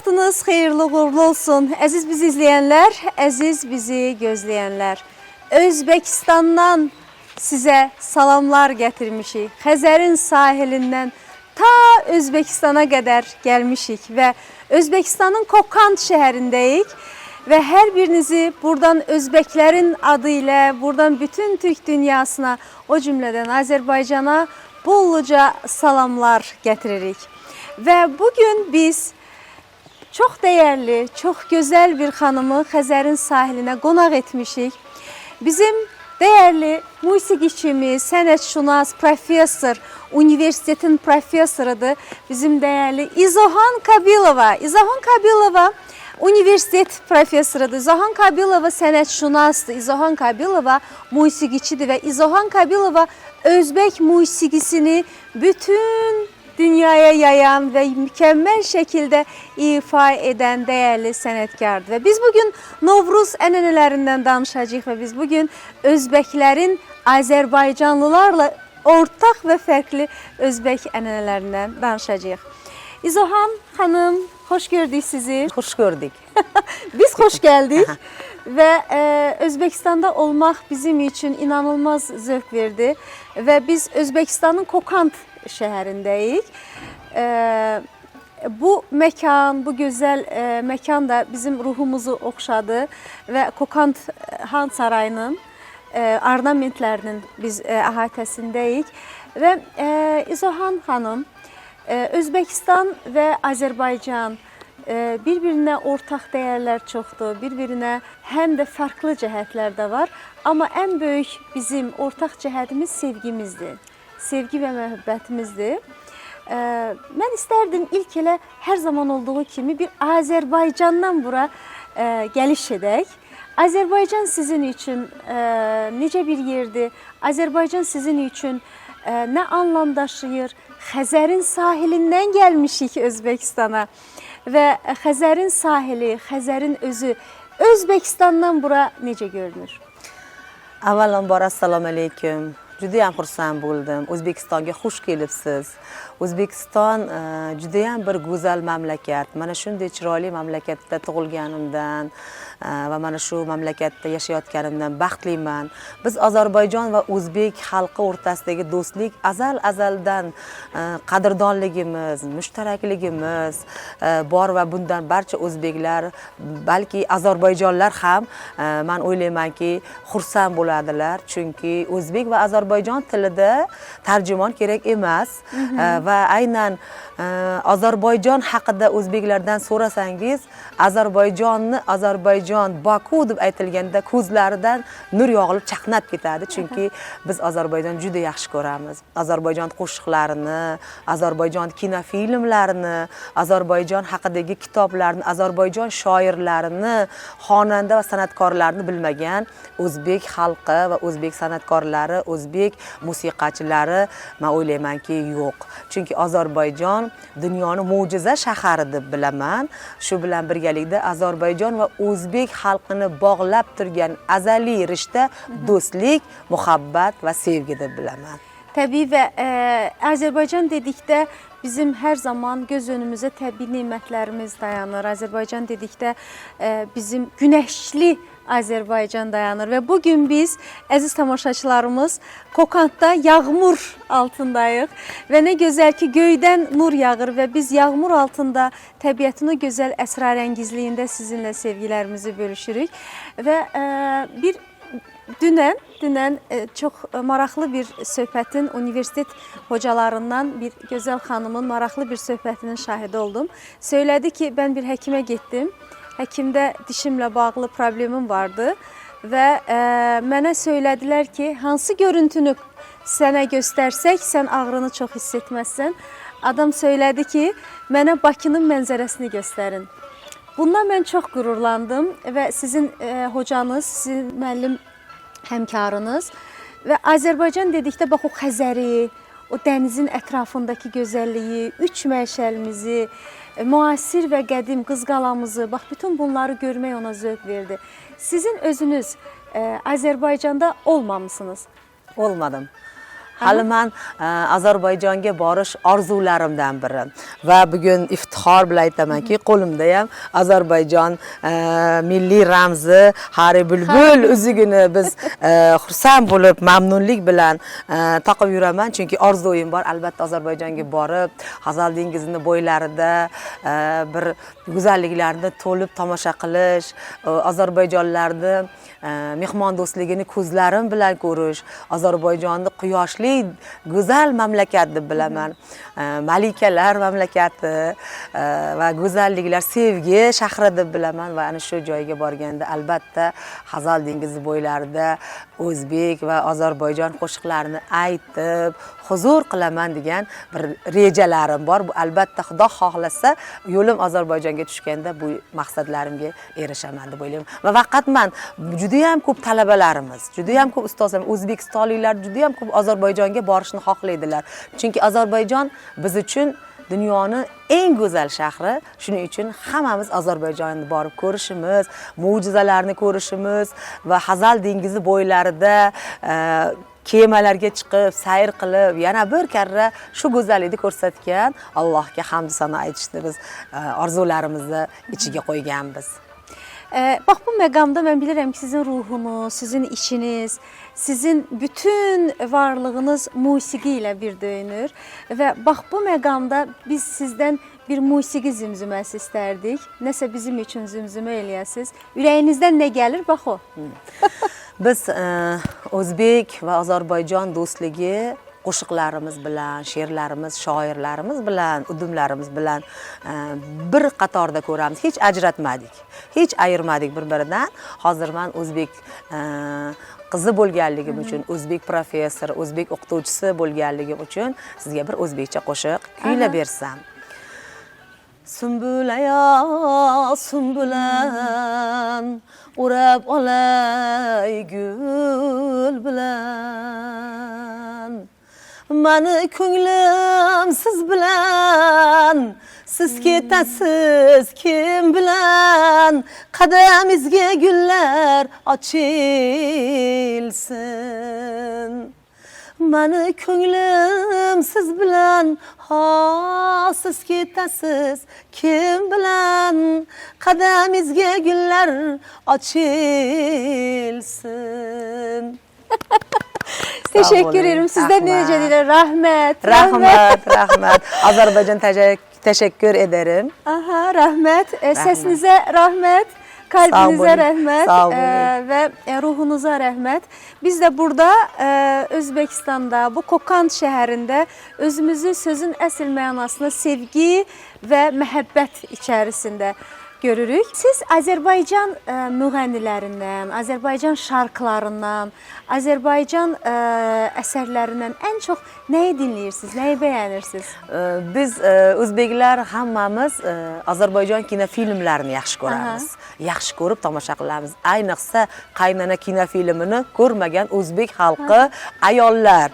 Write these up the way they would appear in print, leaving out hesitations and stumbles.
Vaxtınız xeyirli uğurlu olsun. Əziz bizi izləyənlər, əziz bizi gözləyənlər. Özbəkistandan sizə salamlar gətirmişik. Xəzərin sahilindən ta Özbəkistana qədər gəlmişik və Özbəkistanın Kokand şəhərindəyik. Və hər birinizi buradan Özbəklərin adı ilə, buradan bütün Türk dünyasına, o cümlədən Azərbaycana bolluca salamlar gətiririk. Və bugün biz çox dəyərli, çox gözəl bir xanımı Xəzərin sahilinə qonaq etmişik. Bizim dəyərli musiqiçimiz, sənətşünas, professor, universitetin professorudur. Bizim dəyərli İzohan Kabilova. İzohan Kabilova universitet professorudur. İzohan Kabilova sənətşünasdır. İzohan Kabilova musiqiçidir və İzohan Kabilova Özbək musiqisini bütün dünyaya yayan və mükəmməl şəkildə ifa edən dəyərli sənətkardır. Və biz bugün Novruz ənənələrindən danışacağıq və biz bugün Özbəklərin Azərbaycanlılarla ortaq və fərqli Özbək ənənələrindən danışacağıq. İzohan xanım, xoş gördük sizi. Hoş gördük. Biz xoş gəldik və Özbəkistanda olmaq bizim üçün inanılmaz zövq verdi və biz Özbəkistanın Kokand şəhərindəyik. Bu məkan, bu gözəl məkan da bizim ruhumuzu oxşadı və Kokand Han Sarayının ornamentlərinin biz əhatəsindəyik və İzohan xanım, Özbəkistan və Azərbaycan bir-birinə ortaq dəyərlər çoxdur, bir-birinə həm də fərqli cəhətlər də var, amma ən böyük bizim ortaq cəhətimiz sevgimizdir. Sevgi və məhəbbətimizdir. Mən istərdim ilk elə hər zaman olduğu kimi bir Azərbaycandan bura gəliş edək. Azərbaycan sizin üçün necə bir yerdir? Azərbaycan sizin üçün nə anlam daşıyır? Xəzərin sahilindən gəlmişik Özbəkistana və Xəzərin sahili, Xəzərin özü Özbəkistandan bura necə görünür? Avvalambor assalomu alaykum. Judayam xursand bo'ldim. O'zbekistonga xush kelibsiz. O'zbekiston judayam bir go'zal mamlakat. Mana shunday chiroyli mamlakatda tug'ilganimdan va mana shu mamlakatda yashayotganimdan baxtliman. Biz Ozarbayjon va o'zbek xalqi o'rtasidagi do'stlik azaldan qadrdonligimiz, mushtarakligimiz bor va bundan barcha o'zbeklar, balki Ozarbayjonlar ham men o'ylaymanki xursand bo'ladilar, chunki o'zbek va Ozarbayjon tilida tarjimon kerak emas va aynan Ozarbayjon haqida o'zbeklardan so'rasangiz, Ozarbayjon Baku deb aytilganda ko'zlaridan nur yog'ilib chaqnab ketadi, chunki biz Ozarbayjonni juda yaxshi ko'ramiz. Ozarbayjon qo'shiqlarini, Ozarbayjon kinofilmlarini, Ozarbayjon haqidagi kitoblarni, Ozarbayjon shoirlarini, xonanda va san'atkorlarni bilmagan o'zbek xalqi va o'zbek san'atkorlari, o'zbek musiqachilari men o'ylaymanki yo'q. Chunki Ozarbayjon dunyoni mo'jiza shahari deb bilaman. Shu bilan birgalikda Ozarbayjon va o'zbek xalqini bog'lab turgan azaliy rishta do'stlik, muhabbat va sevgi deb bilaman. Təbii və Azərbaycan dedikdə bizim hər zaman göz önümüzə təbii nemətlərimiz dayanır. Azərbaycan dedikdə bizim günəşli Azərbaycan dayanır və bugün biz, əziz tamaşaçılarımız, Kokandda yağmur altındayıq və nə gözəl ki, göydən nur yağır və biz yağmur altında təbiətin o gözəl əsrarəngizliyində sizinlə sevgilərimizi bölüşürük və Dünən çox maraqlı bir söhbətin, universitet hocalarından bir gözəl xanımın maraqlı bir söhbətinin şahidi oldum. Söylədi ki, mən bir həkimə getdim. Həkimdə dişimlə bağlı problemim vardı və mənə söylədilər ki, hansı görüntünü sənə göstərsək, sən ağrını çox hiss etməzsən. Adam söylədi ki, mənə Bakının mənzərəsini göstərin. Bundan mən çox qürurlandım və sizin hocanız, sizin müəllim həmkarınız və Azərbaycan dedikdə bax o Xəzəri, o dənizin ətrafındakı gözəlliyi, üç məşəlimizi, müasir və qədim Qızqalamızı, bax bütün bunları görmək ona zövq verdi. Sizin özünüz Azərbaycanda olmamısınız? Olmadım. hali men Ozarbayjonga borish orzularimdan biri va bugun iftixor bilan aytamanki, qo'limda ham Ozarbayjon milliy ramzi Hari Bulbul uzugini biz xursand bo'lib, mamnunlik bilan taqib yuraman, chunki orzuim bor, albatta Ozarbayjonga borib, Hazal dengizining bo'ylarida bir go'zalliklarni to'lib tomosha qilish, ozarbayjonlarni mehmondo'stligini ko'zlarim bilan ko'rish, Ozarbayjonni quyoshli go'zal mamlakat deb bilaman. Malikalar mamlakati va go'zalliklar, sevgi shahri deb bilaman va ana shu joyga borganda albatta Hazal dengizi bo'ylarida o'zbek va Ozarbayjon qo'shiqlarini aytib, huzur qilaman degan bir rejalarim bor. Bu albatta Xudo xohlasa yo'lim Ozarbayjonga tushganda bu maqsadlarimga erishaman deb o'ylayman. Va faqat men juda ham ko'p talabalarimiz, juda ham ko'p ustozlarimiz, o'zbekistonliklar juda ham ko'p Ozarbayjonga borishni xohlaydilar. Chunki Ozarbayjon biz uchun dunyoning eng go'zal shahri. Shuning uchun hammamiz Ozarbayjonni borib ko'rishimiz, mo'jizalarni ko'rishimiz va Hazal dengizi bo'ylarida kemalarga chiqib, sayr qilib, yana bir karra shu go'zallikni ko'rsatgan Allohga hamd sano aytishni biz orzularimizni ichiga qo'yganmiz. Bax bu məqamda mən bilirəm ki, sizin ruhunuz, sizin işiniz, sizin bütün varlığınız musiqi ilə bir döyünür və bax bu məqamda biz sizdən bir musiqi zümzüməsi istərdik. Nəsə bizim üçün zümzümə eləyəsiz. Ürəyinizdən nə gəlir? Bax o. Biz O'zbek va Ozarbayjon do'stligi qo'shiqlarimiz bilan, she'rlarimiz, shoirlarimiz bilan, udumlarimiz bilan bir qatorda ko'ramiz. Hech ajratmadik. Hech ayirmadik bir-biridan. Hozir men o'zbek qizi bo'lganligim uchun, o'zbek professor, o'zbek o'qituvchisi bo'lganligim uchun sizga bir o'zbekcha qo'shiq kuylab bersam. Sumbulaya sumbulan o'rab olay gul bilan, mani ko'nglim siz bilan, siz ketasiz kim bilan, qadamizga gullar ochilsin. Mani ko'nglim siz bilan, ha siz ketasiz kim bilan, qadamizga gullar ochilsin. Teşekkür ederim. Sizden ne diyeceğim? Rahmet. Rahmet. Azerbaycan teşekkür ederim. Aha, rahmet. Sesinize rahmet. Kalbinize rahmet ve ruhunuza rahmet. Biz de burada Özbekistan'da, bu Kokand şehrinde özümüzü sözün əsl mənasında sevgi ve məhəbbət içerisinde görürük. Siz Azərbaycan müğənnilərindən, Azərbaycan şarkılarından, Azərbaycan əsərlərindən ən çox nəyi dinləyirsiniz, nəyi bəyənirsiniz? Biz O'zbeklar hammamiz Azərbaycan kinofilmlarini yaxshi ko'ramiz. Yaxshi ko'rib tomosha qilamiz. Ayniqsa Qaynana kinofilmini ko'rmagan o'zbek xalqi, ayollar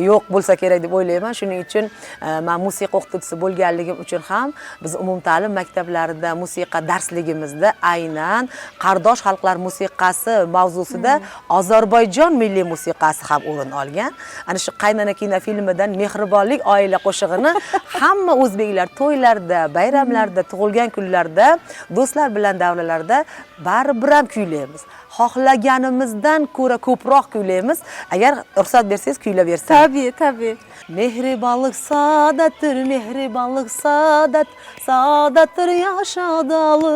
yo'q bo'lsa kerak deb o'ylayman. Shuning uchun men musiqa o'qituvchisi bo'lganligim uchun ham biz umumta'lim maktablarida musiqa darsligimizda aynan qardosh xalqlar musiqasi mavzusida Ozarbayjon milliy musiqasi ham o'rin olgan. Ana shu Qaynana kinofilmidan Mehribonlik oila qo'shig'ini hamma o'zbeklar to'ylarda, bayramlarda, tug'ilgan kunlarda, do'stlar bilan davralarda baribir ham kuylaymiz. Xohlaganimizdan ko'ra ko'proq kuylaymiz. Agar ruxsat bersangiz kuylab bersam. Tabii. Mehribonlik saodatdir, mehribonlik saodat, saodatdir yashadalı.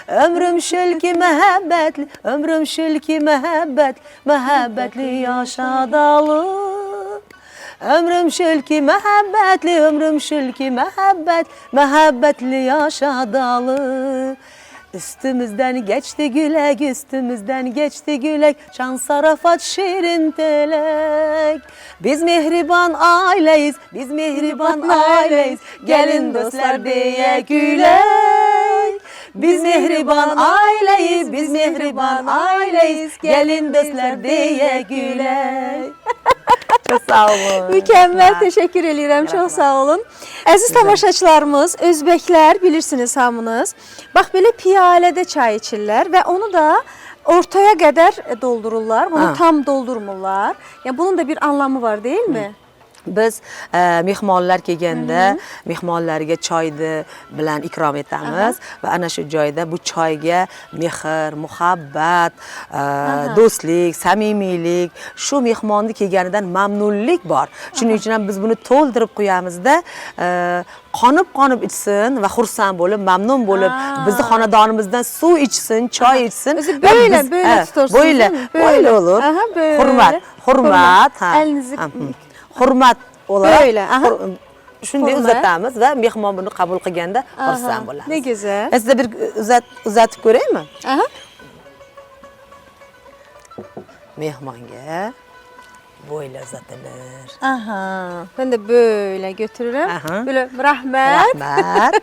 Ömrüm shulki muhabbatli, ömrüm shulki muhabbat, muhabbatli yashadalı. Ömrüm shulki muhabbatli, ömrüm shulki muhabbat, muhabbatli yashadalı. Üstümüzden geçti gülek, üstümüzden geçti gülek, şan sarafat şirin telek. Biz mehriban aileyiz, biz mehriban aileyiz, gelin dostlar diye gülek. Biz mehriban aileyiz, biz mehriban aileyiz, gelin dostlar diye gülek. Çok sağ olun. Mükemmel, teşekkür ederim. Çok sağ olun. Əziz tamaşaçılarımız, Özbəklər bilirsiniz hamınız. Bax belə piyalədə çay içirlər və onu da ortaya qədər doldururlar, onu Ha. tam doldurmurlar. Yəni bunun da bir anlamı var, deyilmi? Biz mehmonlar kelganda mehmonlarga choyni bilan ikrom etamiz va ana shu joyda bu choyga mehr, muhabbat, do'stlik, samimiylik, shu mehmonni kelganidan mamnunlik bor. Shuning uchun ham biz buni to'ldirib qo'yamizda qonib ichsin va xursand bo'lib, mamnun bo'lib, bizni xonadonimizdan suv ichsin, choy ichsin. O'zi böyle tutursunuz. Böyle olur. Aha, böyle. Hurmat, ha. Elinizi Hurmat olarak Böyle, aha. shunday Hurmat. uzatamiz va mehmon buni qabul qilganda xursand bo'lamiz. Ne güzel. Men sizga bir uzatib ko'raymi? Aha. Mehmonga böyle uzatılır. Aha. Ben de böyle götürürüm. Aha. Böyle rahmet. Rahmat.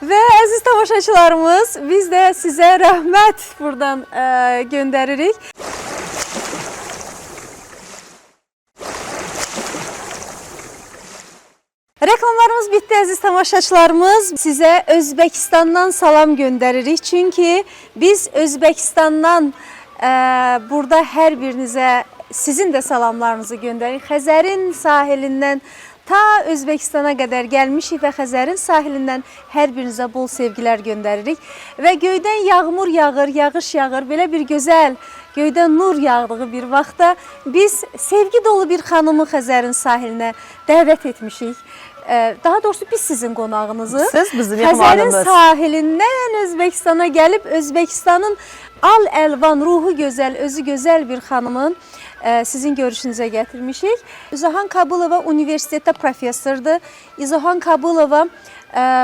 Ve aziz tamaşaçılarımız, biz de size rahmet buradan gönderirik. Reklamlarımız bitti aziz tamaşaçılarımız. Size Özbekistan'dan salam gönderirik. Çünkü biz Özbekistan'dan burada her birinize sizin de salamlarınızı gönderirik. Xəzərin sahilinden ta Özbekistan'a kadar gelmişik ve Xəzərin sahilinden her birinize bol sevgiler gönderirik. Ve göyden yağmur yağır, yağış yağır. Böyle bir güzel, göyden nur yağdığı bir vaxtda biz sevgi dolu bir xanımı Xəzərin sahiline dəvət etmişik. Daha doğrusu biz sizin qonağınızı Siz bizim Xəzərin mehmanımız. sahilinden Özbekistan'a gelip Özbekistan'ın al elvan, ruhu güzel, özü güzel bir xanımın sizin görüşünüze getirmişik. İzohan Kabulova universitetdə professordur. İzohan Kabulova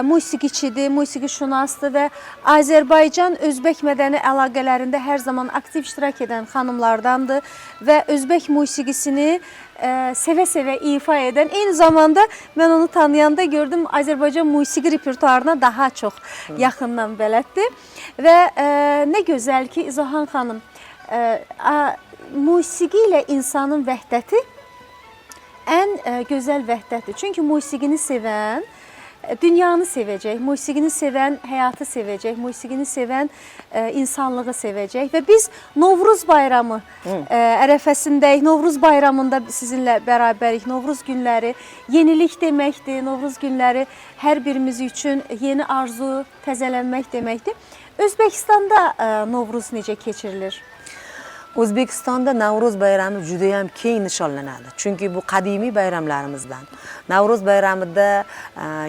musiqiçidir, musiqişünasdır və Azərbaycan-Özbək mədəni əlaqələrində hər zaman aktiv iştirak edən xanımlardandır və Özbək musiqisini sevə-sevə ifa edən, eyni zamanda mən onu tanıyanda gördüm Azərbaycan musiqi repertuarına daha çox yaxından bələddir və nə gözəl ki İzohan xanım musiqi ilə insanın vəhdəti ən gözəl vəhdətdir. Çünki musiqini sevən dünyanı sevəcək, musiqini sevən həyatı sevəcək, musiqini sevən insanlığı sevəcək və biz Novruz bayramı ərəfəsindəyik. Novruz bayramında sizinlə bərabərik. Novruz günləri yenilik deməkdir. Novruz günləri hər birimiz üçün yeni arzu, təzələnmək deməkdir. Özbəkistanda Novruz necə keçirilir? O'zbekistonda Navro'z bayrami juda ham keng nishonlanadi. Chunki bu qadimiy bayramlarimizdan. Navro'z bayramida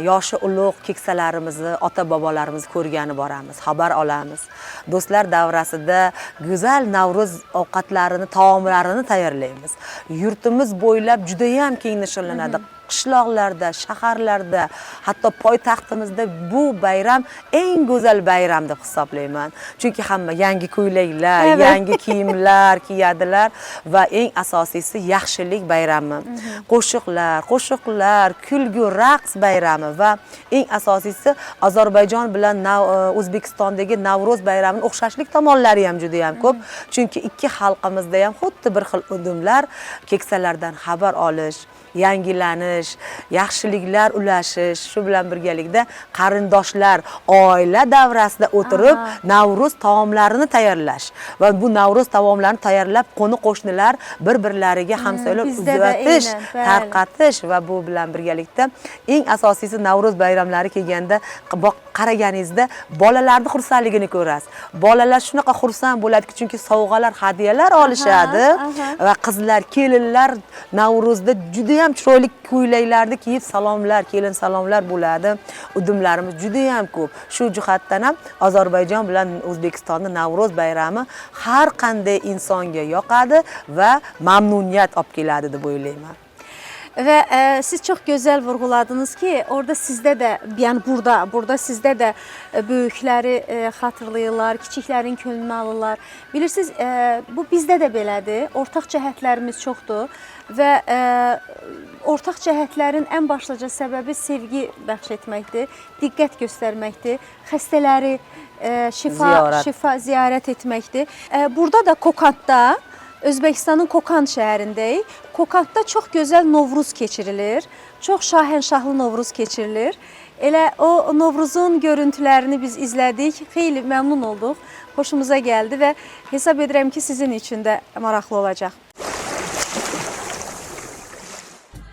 yoshi ulug' keksalarimizni, ota-bobolarimizni ko'rgani boramiz, xabar olamiz. Do'stlar davrasida go'zal Navro'z ovqatlarini, taomlarini tayyorlaymiz. Yurtimiz bo'ylab juda ham keng nishonlanadi. Qishloqlarda, shaharlarda, hatto poytaxtimizda bu bayram eng go'zal bayram deb hisoblayman. Chunki hamma yangi ko'ylaklar, yangi kiyimlar kiyadilar va eng asosiysi yaxshilik bayrami. Qo'shiqlar, kulgu, raqs bayrami va eng asosiysi Ozarbayjon bilan O'zbekistondagi Navro'z bayramining o'xshashlik tomonlari ham juda ham ko'p. Chunki ikki xalqimizda ham xuddi bir xil udumlar, keksalardan xabar olish, yangilanish, yaxshiliklar ulashish, shu bilan birgalikda qarindoshlar oila davrasida o'tirib Navro'z taomlarini tayyorlash va bu Navro'z taomlarini tayyorlab qo'ni-qo'shnilar bir-birlariga hamsoyalar uzatish, tarqatish va bu bilan birgalikda eng asosiysi Navro'z bayramlari kelganda qaraganingizda bolalarning xursandligini ko'rasiz. Bolalar shunaqa xursand bo'ladiki, chunki sovg'alar, hadyalar olishadi va qizlar, kelinlar Navro'zda juda ham chiroyli ko'ylaklarni kiyib salomlar, kelin salomlar bo'ladi. Udumlarimiz juda ham ko'p. Shu jihatdan ham Ozarbayjon bilan O'zbekistonning Navro'z bayrami har qanday insonga yoqadi va mamnuniyat olib keladi deb o'ylayman. Ve siz çok güzel vurguladınız ki orada sizde de, yani burada sizde de büyükleri hatırlayırlar, kiçiklerin könlünü alırlar. Bilirsiniz bu bizde de belədir. Ortaq cəhətlərimiz çoxdur və ortaq cəhətlərin ən başlıca səbəbi sevgi bəxş etməkdir, diqqət göstərməkdir, xəstələri şifa ziyarət etməkdir. Burada da Kokandda, Özbekistanın Kokand şəhərindəyik. Kokandda çox gözəl Novruz keçirilir. Çox şahənşahlı Novruz keçirilir. Elə o Novruzun görüntülərini biz izlədik, xeyli məmnun olduq, xoşumuza gəldi və hesab edirəm ki, sizin üçün də maraqlı olacaq.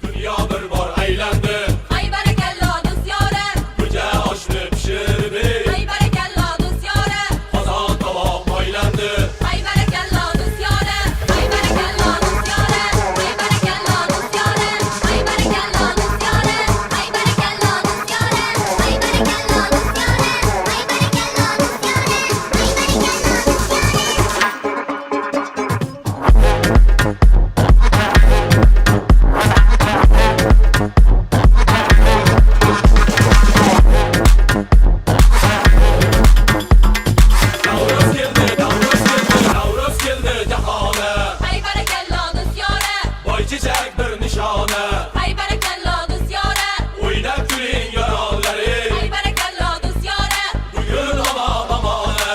Dünya bir var eğlendi. Ay berekella düz yâre. Gece aşını pişirdi. Ay berekella düz yâre. Kazan tava paylandı. Ay berekella düz yâre. Ay berekella düz yâre. Ay berekella düz yâre. Ay berekella düz yâre. Ay berekella düz yâre. Ay berekella düz yâre. Ay berekella Navruz geldi, Navruz geldi, Navruz geldi cahane. Ay berekella düz yâre. Vay çiçek bir nişane. Ay berekella düz yâre. Oynab gülün yaranları. Ay berekella düz yâre. Bugün aman amane.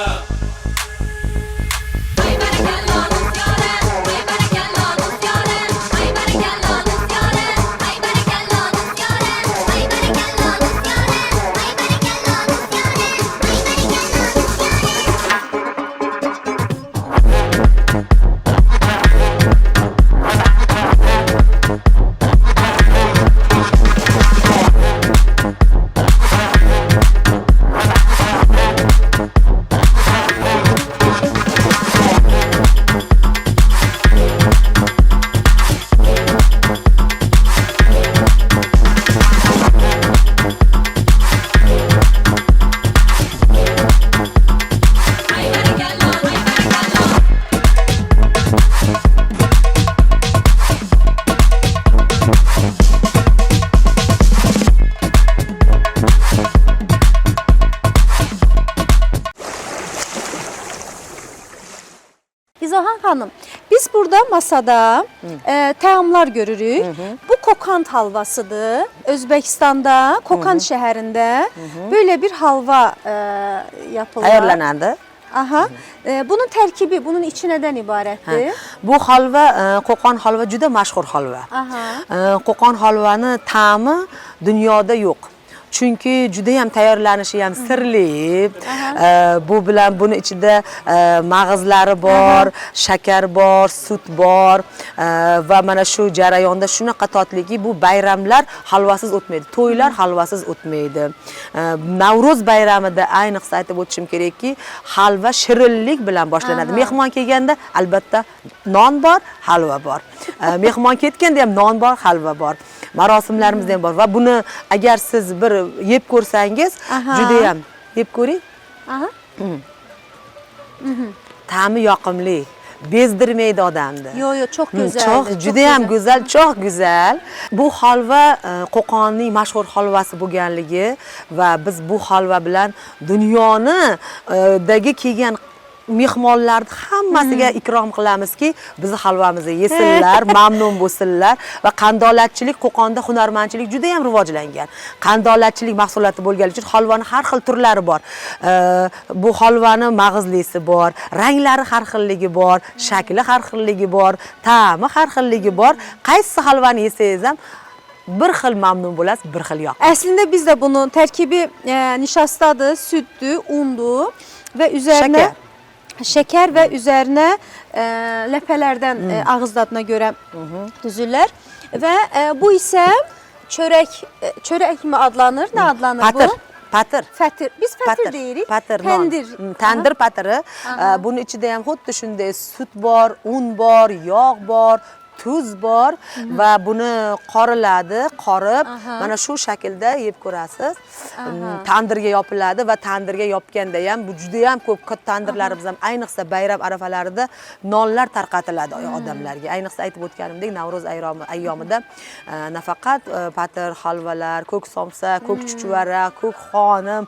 Ay berekella düz yâre. Ay berekella düz yâre. Ay berekella düz yâre. Ay berekella düz yâre. Ay berekella düz yâre. Ay berekella Ay berekella, ay berekella. İzohan xanım, biz burada masada təamlar görürük. Bu kokant halvasıdır. Özbəkistanda, Kokand şəhərində böyle bir halva yapılır. Ayarlanadi. Aha. Bunun tərkibi, bunun içi nədən ibarətdir? Bu halva, Qo'qon halva juda mashhur halva. Aha. Qo'qon halvani ta'mi dunyoda yo'q. Çünkü juda ham tayyorlanishi ham sirli. Bu bilan buni ichida mag'izlari bor, shakar bor, sut bor va mana shu jarayonda shunaqa totliki, bu bayramlar halvasiz o'tmaydi. To'ylar halvasiz o'tmaydi. Navro'z bayramida ayniqsa aytib o'tishim kerakki, halva shirinlik bilan boshlanadi. Mehmon kelganda albatta non bor, halva bor. Mehmon ketganda ham non bor, halva bor. Marosimlarimiz ham bor va buni agar siz bir yeb ko'rsangiz, juda ham yeb ko'ring. Aha. Ta'mi yoqimli, bezdirmaydi odamni. Yo, çok güzel. Çok, juda ham go'zal, çok güzel. Bu halva Qo'qonning mashhur halvasi bo'lganligi va biz bu halva bilan dunyodagi kelgan mehmonlarni hammasiga ikrom qilamizki, bizni halvamizni yesinlar, mamnun bo'lsinlar va qandolatchilik Qo'qonda hunarmandchilik juda ham rivojlangan. Qandolatchilik mahsuloti bo'lgani uchun halvoni har xil turlari bor. Bu halvani mag'izlisi bor, ranglari har xilligi bor, shakli har xilligi bor, ta'mi har xilligi bor. Qaysi halvani yesangiz ham bir xil mamnun bo'lasiz, bir xil yoq. Əslində biz də bunun tərkibi nişastadır, süddür, undur və üzərinə şeker ve üzerine ləpələrdən ağız dadına göre düzürlər və bu isə çörək mi adlanır? Ne adlanır Patır. bu? Patır. Fətir. Biz fətir deyirik. Patır, Təndir. Tandır patırı. Bunun içinde ham xuddi shunday sut bor, un bor, yog' bor, tuz bor va buni qoriladi, qorib, mana shu shaklda yeb ko'rasiz. Tandirga yopiladi va tandirga yopganda ham bu juda ham ko'p tandirlarimiz ham ayniqsa bayram arafalarida nonlar tarqatiladi odamlarga. Ayniqsa aytib o'tganimdek, Navro'z ayyomida nafaqat patir, halvalar, ko'k somsa, ko'k chuchvara, ko'k xonim,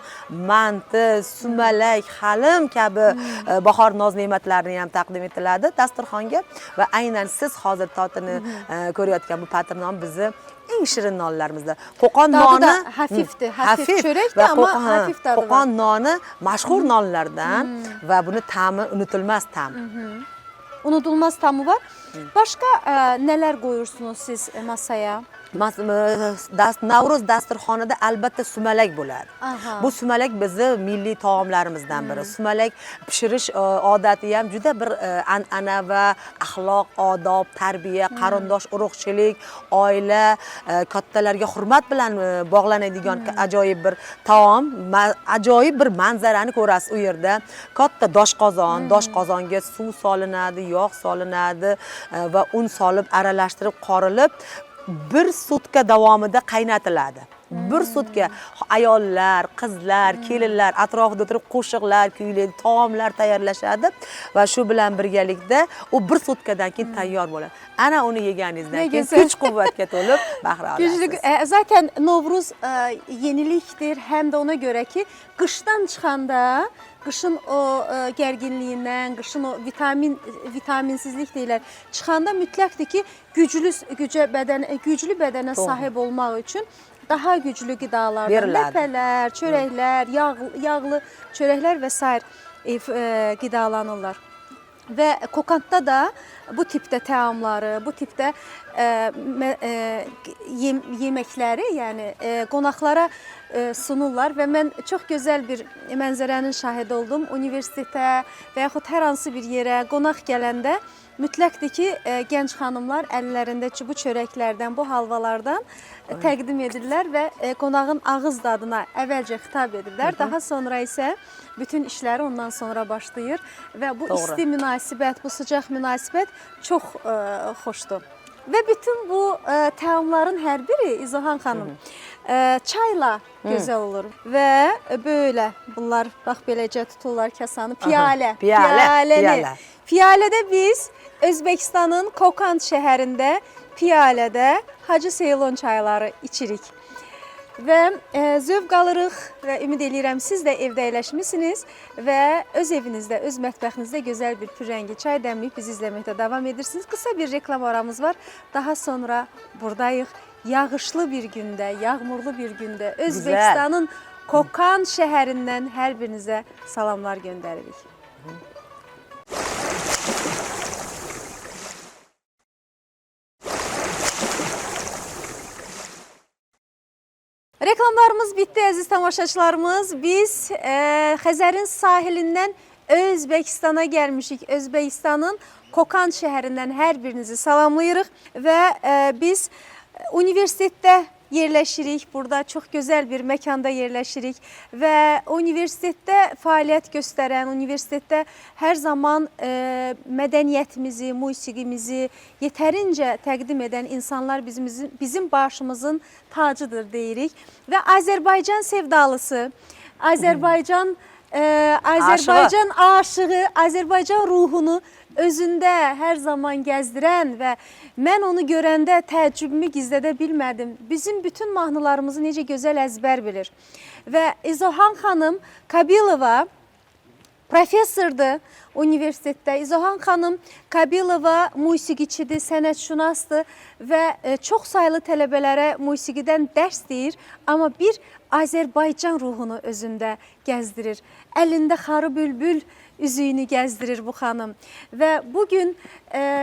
manti, sumalak, halim kabi bahor noz-ne'matlarni ham taqdim etiladi dasturxonga va aynan siz hozir totini ko'rayotgan bu patir non bizni eng shirin nonlarimizda. Qo'qon noni hafifdir, hafif cho'rakdir, ammo hafif tadı var. Qo'qon noni mashhur nonlardan va buni ta'mi unutilmas ta'm. Unutulmaz tamı var. Başka neler koyursunuz siz masaya? Navro'z dasturxonida albatta sumalak bo'ladi. Aha. Bu sumalak bizni milliy taomlarimizdan biri. Sumalak pishirish odati ham juda bir an'ana va axloq, odob, tarbiya, qarindosh urug'chilik, oila, kattalarga hurmat bilan bog'lanadigan ajoyib bir taom, ajoyib bir manzarani ko'rasiz u yerda. Katta doshqozonga suv solinadi, yog' solinadi va un solib aralashtirib qorilib bir sutka davomida qaynatiladi. Bir sutka ayollar, qizlar, kelinlar atrofida o'tirib qo'shiqlar kuylaydi, taomlar tayyorlashadi va shu bilan birgalikda u bir sutkadan keyin tayyor bo'ladi. Ana uni yeganingizdan keyin kuch-quvvatga to'lib bahra olasiz. Zaten Novruz yeniliktir hem de ona göre ki kıştan çıkanda kışın o gerginliğinden, kışın o vitaminsizlik deyirlər çıxanda mütləqdir ki güclü bədənə sahib olmaq üçün daha güclü qidalardan, ləpələr, çörəklər, yağlı çörəklər və sair qidalanırlar. Və kokantda da bu tipdə təamları, bu tipdə yeməkləri, yəni qonaqlara sunurlar və mən çox gözəl bir mənzərənin şahidi oldum. Universitetə və yaxud hər hansı bir yerə qonaq gələndə mütləqdir ki, gənc xanımlar əllərində bu çörəklərdən, bu halvalardan təqdim edirlər və qonağın ağız dadına əvvəlcə xitab edirlər. Daha sonra isə bütün işləri ondan sonra başlayır və bu isti münasibət, bu sıcaq münasibət çox xoşdur. Və bütün bu təamların hər biri İzohan xanım çayla gözəl olur və belə bunlar bax beləcə tuturlar kasanı, piyaləni. Piyalədə biz Özbəkistanın Kokand şəhərində Piyalədə Hacı Seylon çayları içirik. Və zövq alırıq və ümid edirəm siz də evdə əyləşmisiniz və öz evinizdə, öz mətbəxinizdə gözəl bir pürrəngi çay dəmləyib bizi izləməkdə davam edirsiniz. Qısa bir reklam aramız var. Daha sonra buradayıq. Yağışlı bir gündə, yağmurlu bir gündə Özbəkistanın Kokand şəhərindən hər birinizə salamlar göndəririk. Reklamlarımız bitti əziz tamaşaçılarımız. Biz Xəzərin sahilindən Özbəkistana gəlmişik. Özbəkistanın Kokand şəhərindən hər birinizi salamlayırıq və biz universitetdə yerləşirik. Burada çox gözəl bir məkanda yerləşirik və universitetdə fəaliyyət göstərən, universitetdə hər zaman mədəniyyətimizi, musiqimizi yetərincə təqdim edən insanlar bizim başımızın tacıdır deyirik və Azərbaycan sevdalısı, Azərbaycan aşığı, Azərbaycan ruhunu özündə hər zaman gəzdirən və mən onu görəndə təəccübümü gizlədə bilmədim. Bizim bütün mahnılarımızı necə gözəl əzbər bilir. Və İzohan xanım Kabilova professordur universitetdə. İzohan xanım Kabilova musiqiçidir, sənətşünasdır və çox saylı tələbələrə musiqidən dərs deyir, amma bir Azərbaycan ruhunu özündə gəzdirir. Əlində xarı bülbül üzüyünü gəzdirir bu xanım. Və bugün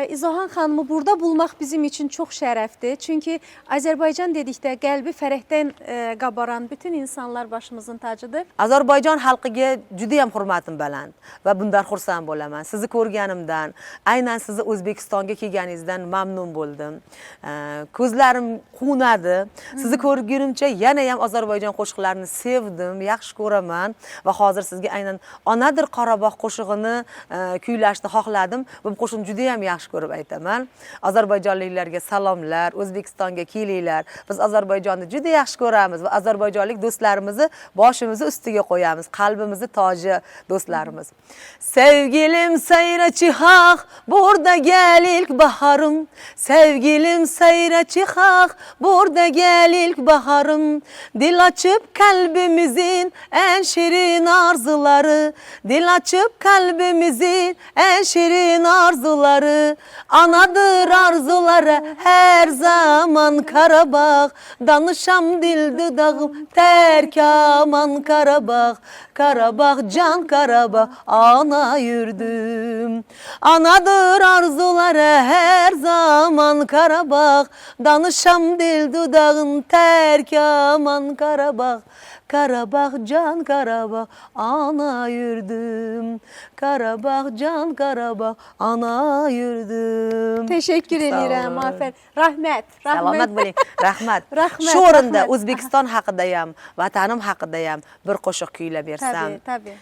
İzohan xanımı burada bulmaq bizim üçün çox şərəfdir. Çünki Azərbaycan dedikdə qəlbi fərəhdən qabaran bütün insanlar başımızın tacıdır. Azərbaycan xalqiga juda ham hurmatim baland və bundan xursand bo'laman. Sizni ko'rganimdan, aynan sizni O'zbekistonga kelganingizdan mamnun bo'ldim. Ko'zlarim quvnadi. Sizni ko'rgunimcha yana ham Ozarbayjon qo'shiqlarini sevdim, yaxshi ko'raman va hozir sizga aynan Onadir Qorabog' qo'shig'ini kuylashni xohladim. Bu qo'shiqni juda ham yaxshi ko'rib aytaman. Ozarbayjonliklarga salomlar, O'zbekistonga kelinglar. Biz Ozarbayjonni juda yaxshi ko'ramiz va ozarbayjonlik do'stlarimizni boshimizni ustiga qo'yamiz. Qalbimizni toji do'stlarimiz. Sevgilim sayrachi haq, burada gel ilk baharım. Sevgilim sayrachi haq, burada gel ilk baharım. Dil açıp kalbimizin en şirin şirin arzuları, dil açıp kalbimizin en şirin arzuları. Anadır arzuları her zaman Karabağ, danışam dil dudağım terk aman Karabağ. Karabağ can Karabağ ana yurdum. Anadır arzuları her zaman Karabağ, danışam dil dudağın terk aman Karabağ. Karabağ can Karabağ ana yurdum. Karabağ can Karabağ ana yurdum. Teşekkür ederim. Aferin. Rahmet. Salomat bo'ling. Rahmat. Rahmat, Shu o'rinda rahmat. O'zbekiston haqidayam, vatanim haqidayam bir qo'shiq kuylab bersam. Tabii, tabii.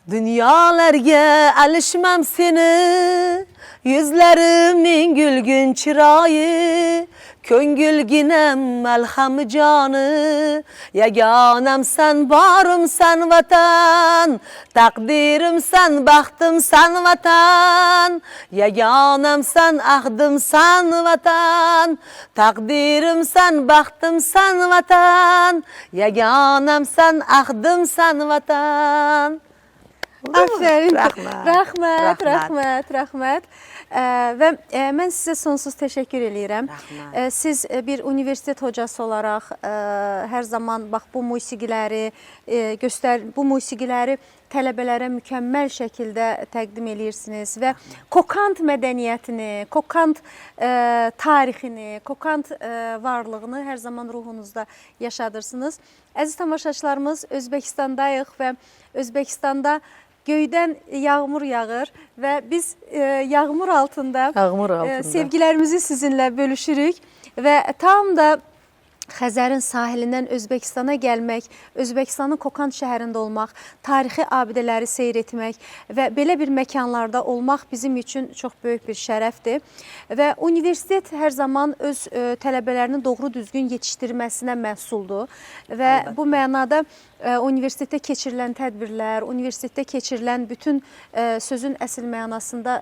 Dünyalarga alışmam seni, yüzlerimin gülgün çırayı, köngülginem melham canı, yaganam sen, barım sen vatan, takdirim sen, bahtım sen vatan, yaganam sen, ahdım sen vatan, takdirim sen, bahtım sen vatan, yaganam sen, ahdım sen vatan. Aferin. Rahmat. Rahmet, Rahmat. rahmet, rahmet. Və mən sizə sonsuz təşəkkür edirəm. Rahmat. Siz bir universitet hocası olaraq hər zaman bax bu musiqiləri bu musiqiləri tələbələrə mükəmməl şəkildə təqdim edirsiniz və kokant mədəniyyətini, kokant tarixini, kokant varlığını hər zaman ruhunuzda yaşadırsınız. Əziz tamaşaçılarımız, Özbəkistandayıq və Özbəkistanda göydən yağmur yağır və biz yağmur altında sevgilərimizi sizinlə bölüşürük və tam da Xəzərin sahilindən Özbəkistana gəlmək, Özbəkistanın Kokand şəhərində olmaq, tarixi abidələri seyr etmək və belə bir məkanlarda olmaq bizim üçün çox böyük bir şərəfdir. Və universitet hər zaman öz tələbələrini doğru düzgün yetişdirməsinə məsuldur və bu mənada universitetdə keçirilən tədbirlər, universitetdə keçirilən bütün sözün əsl mənasında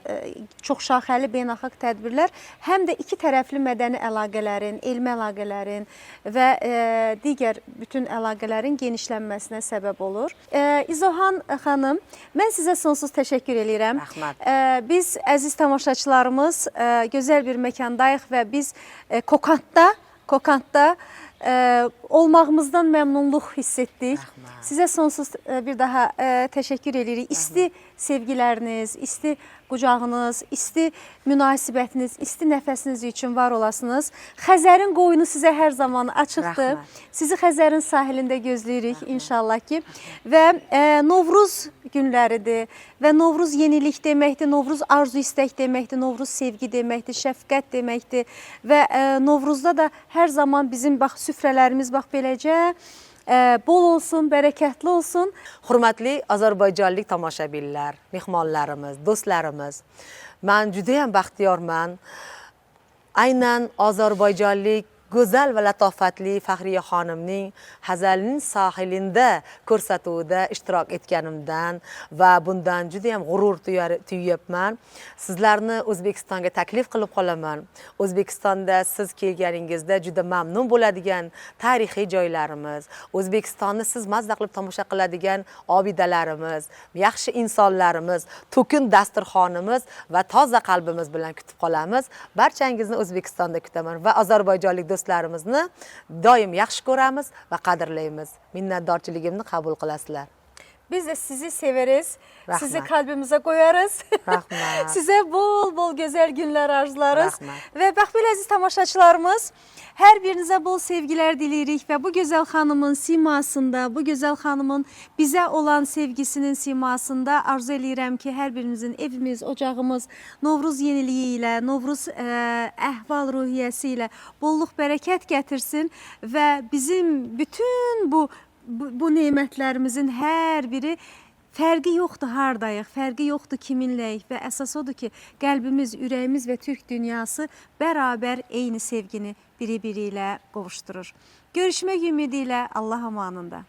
çoxşaxəli beynəlxalq tədbirlər həm də iki tərəfli mədəni əlaqələrin, elmi əlaqələrin və digər bütün əlaqələrin genişlənməsinə səbəb olur. İzohan xanım, mən sizə sonsuz təşəkkür edirəm. Biz əziz tamaşaçılarımız gözəl bir məkandayıq və biz Kokandda olmağımızdan məmnunluq hiss etdik. Sizə sonsuz bir daha təşəkkür edirik. İsti sevgiləriniz, isti qucağınız, isti münasibətiniz, isti nəfəsiniz üçün var olasınız. Xəzərin qoyunu sizə hər zaman açıqdır. Sizi Xəzərin sahilində gözləyirik inşallah ki. Və Novruz günləridir və Novruz yenilik deməkdir, Novruz arzu istək deməkdir, Novruz sevgi deməkdir, şəfqət deməkdir. Və Novruzda da hər zaman bizim süfrələrimiz beləcə bol olsun, bərəkətli olsun. Hurmatli Azərbaycanlik tomoshabinlar, mehmonlarimiz, do'stlarimiz. Men judayam baxtiyorman. Aynan Ozarbayjonlik go'zal va latofatli Fahriye xonimning Xazalning sohilida ko'rsatuvida ishtirok etganimdan va bundan juda ham g'urur tuyapman. Sizlarni O'zbekistonga taklif qilib qolaman. O'zbekistonda siz kelganingizda juda mamnun bo'ladigan tarixiy joylarimiz, O'zbekistonni siz mazza qilib tomosha qiladigan obidalarimiz, yaxshi insonlarimiz, to'kin dasturxonimiz va toza qalbimiz bilan kutib qolamiz. Barchangizni O'zbekistonda kutaman va ozarbayjonlik do'stlarimizni doim yaxshi ko'ramiz va qadrlaymiz. Minnatdorchiligimni qabul qilasizlar. Biz de sizi severiz. Rahmat. Sizi kalbimize koyarız. Rahmat. Size bol bol güzel günler arzularız. Rahmat. Ve bak böyle aziz tamaşaçılarımız, her birinize bol sevgiler dileyirik ve bu güzel hanımın simasında, bu güzel hanımın bize olan sevgisinin simasında arzu eləyirəm ki, her birinizin evimiz, ocağımız Novruz yeniliği ilə, Novruz əhval ruhiyyəsi ilə bolluk bərəkət gətirsin ve bizim bütün bu nemətlərimizin hər biri fərqi yoxdur hardayıq, fərqi yoxdur kiminləyik və əsas odur ki, qəlbimiz, ürəyimiz və türk dünyası bərabər eyni sevgini biri-biri ilə qovuşturur. Görüşmək ümidi ilə Allah amanında.